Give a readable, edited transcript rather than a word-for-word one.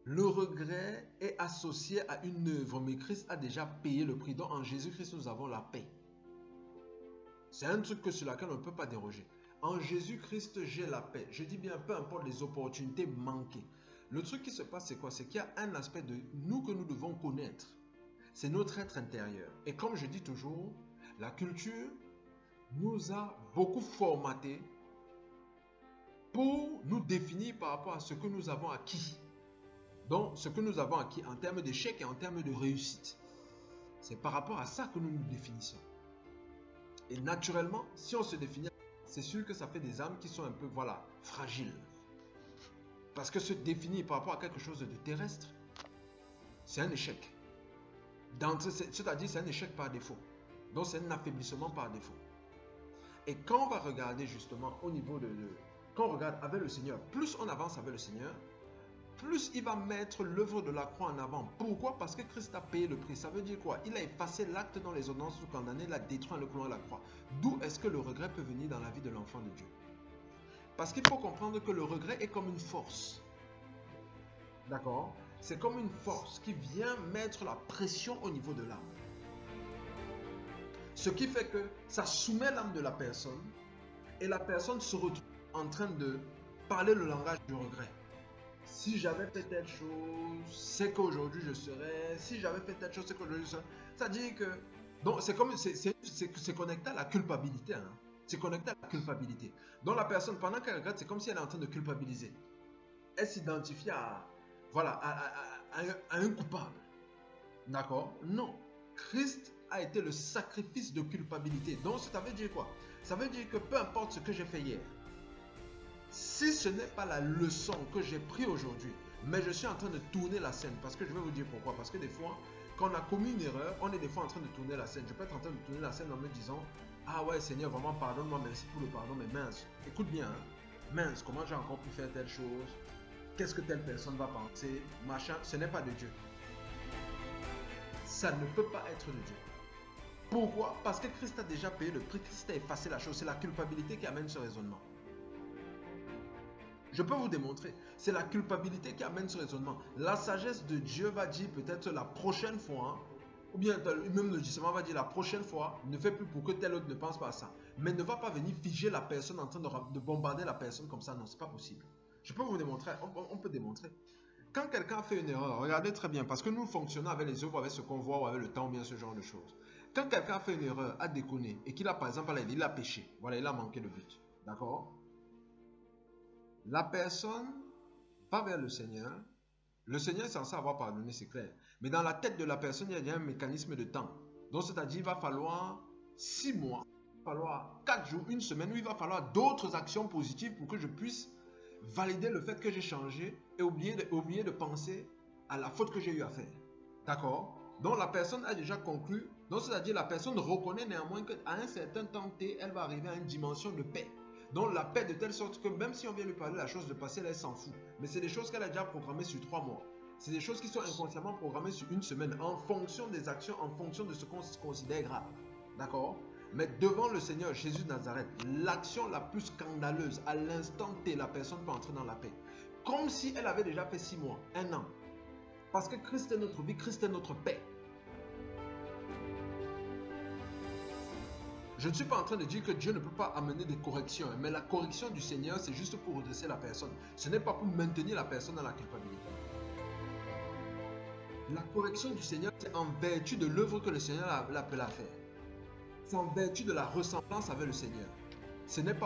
Le regret est associé à une œuvre, mais Christ a déjà payé le prix. Donc en Jésus-Christ, nous avons la paix. C'est un truc sur lequel on ne peut pas déroger. En Jésus-Christ, j'ai la paix. Je dis bien, peu importe les opportunités manquées. Le truc qui se passe, c'est quoi? C'est qu'il y a un aspect de nous que nous devons connaître. C'est notre être intérieur. Et comme je dis toujours, la culture nous a beaucoup formaté pour nous définir par rapport à ce que nous avons acquis. Donc, ce que nous avons acquis en termes d'échec et en termes de réussite. C'est par rapport à ça que nous nous définissons. Et naturellement, si on se définit, c'est sûr que ça fait des âmes qui sont un peu, fragiles. Parce que se définir par rapport à quelque chose de terrestre, c'est un échec. C'est-à-dire, c'est un échec par défaut. Donc, c'est un affaiblissement par défaut. Et quand on va regarder justement au niveau quand on regarde avec le Seigneur, plus on avance avec le Seigneur, plus il va mettre l'œuvre de la croix en avant. Pourquoi? Parce que Christ a payé le prix. Ça veut dire quoi? Il a effacé l'acte dans les ordonnances du condamné, il a détruit le clou à la croix. D'où est-ce que le regret peut venir dans la vie de l'enfant de Dieu? Parce qu'il faut comprendre que le regret est comme une force. D'accord? C'est comme une force qui vient mettre la pression au niveau de l'âme. Ce qui fait que ça soumet l'âme de la personne et la personne se retrouve en train de parler le langage du regret. Si j'avais fait telle chose, c'est qu'aujourd'hui je serais. Si j'avais fait telle chose, c'est qu'aujourd'hui je serais. Ça dit que. Donc, c'est connecté à la culpabilité. Hein. C'est connecté à la culpabilité. Donc, la personne, pendant qu'elle regrette, c'est comme si elle est en train de culpabiliser. Elle s'identifie à un coupable. D'accord? Non. Christ a été le sacrifice de culpabilité. Donc, ça veut dire quoi? Ça veut dire que peu importe ce que j'ai fait hier, si ce n'est pas la leçon que j'ai prise aujourd'hui, mais je suis en train de tourner la scène, parce que je vais vous dire pourquoi. Parce que des fois, quand on a commis une erreur, on est des fois en train de tourner la scène. Je peux être en train de tourner la scène en me disant, ah ouais Seigneur, vraiment pardonne-moi, merci pour le pardon, mais mince, écoute bien, hein, mince, comment j'ai encore pu faire telle chose? Qu'est-ce que telle personne va penser? Machin, ce n'est pas de Dieu. Ça ne peut pas être de Dieu. Pourquoi? Parce que Christ a déjà payé le prix, Christ a effacé la chose. C'est la culpabilité qui amène ce raisonnement. Je peux vous démontrer. C'est la culpabilité qui amène ce raisonnement. La sagesse de Dieu va dire peut-être la prochaine fois, ou bien même le discernement va dire la prochaine fois, ne fais plus pour que tel autre ne pense pas à ça. Mais ne va pas venir figer la personne en train de bombarder la personne comme ça. Non, c'est pas possible. Je peux vous démontrer. On peut démontrer. Quand quelqu'un fait une erreur, regardez très bien, parce que nous fonctionnons avec les œuvres, avec ce qu'on voit, ou avec le temps, ou bien ce genre de choses. Quand quelqu'un fait une erreur, a déconné, et qu'il a par exemple, il a péché, voilà, il a manqué le but. D'accord? La personne va vers le Seigneur. Le Seigneur est censé avoir pardonné, c'est clair. Mais dans la tête de la personne, il y a un mécanisme de temps. Donc, c'est-à-dire, il va falloir 6 mois, il va falloir 4 jours, une semaine, où il va falloir d'autres actions positives pour que je puisse valider le fait que j'ai changé et oublier de penser à la faute que j'ai eu à faire. D'accord? Donc, la personne a déjà conclu. Donc, c'est-à-dire, la personne reconnaît néanmoins qu'à un certain temps T, elle va arriver à une dimension de paix. Donc la paix de telle sorte que même si on vient lui parler de la chose de passé, elle s'en fout. Mais c'est des choses qu'elle a déjà programmées sur 3 mois. C'est des choses qui sont inconsciemment programmées sur une semaine en fonction des actions, en fonction de ce qu'on considère grave. D'accord? Mais devant le Seigneur Jésus de Nazareth, l'action la plus scandaleuse, à l'instant T, la personne peut entrer dans la paix. Comme si elle avait déjà fait 6 mois, 1 an. Parce que Christ est notre vie, Christ est notre paix. Je ne suis pas en train de dire que Dieu ne peut pas amener des corrections, mais la correction du Seigneur, c'est juste pour redresser la personne. Ce n'est pas pour maintenir la personne dans la culpabilité. La correction du Seigneur, c'est en vertu de l'œuvre que le Seigneur l'appelle à faire. C'est en vertu de la ressemblance avec le Seigneur. Ce n'est pas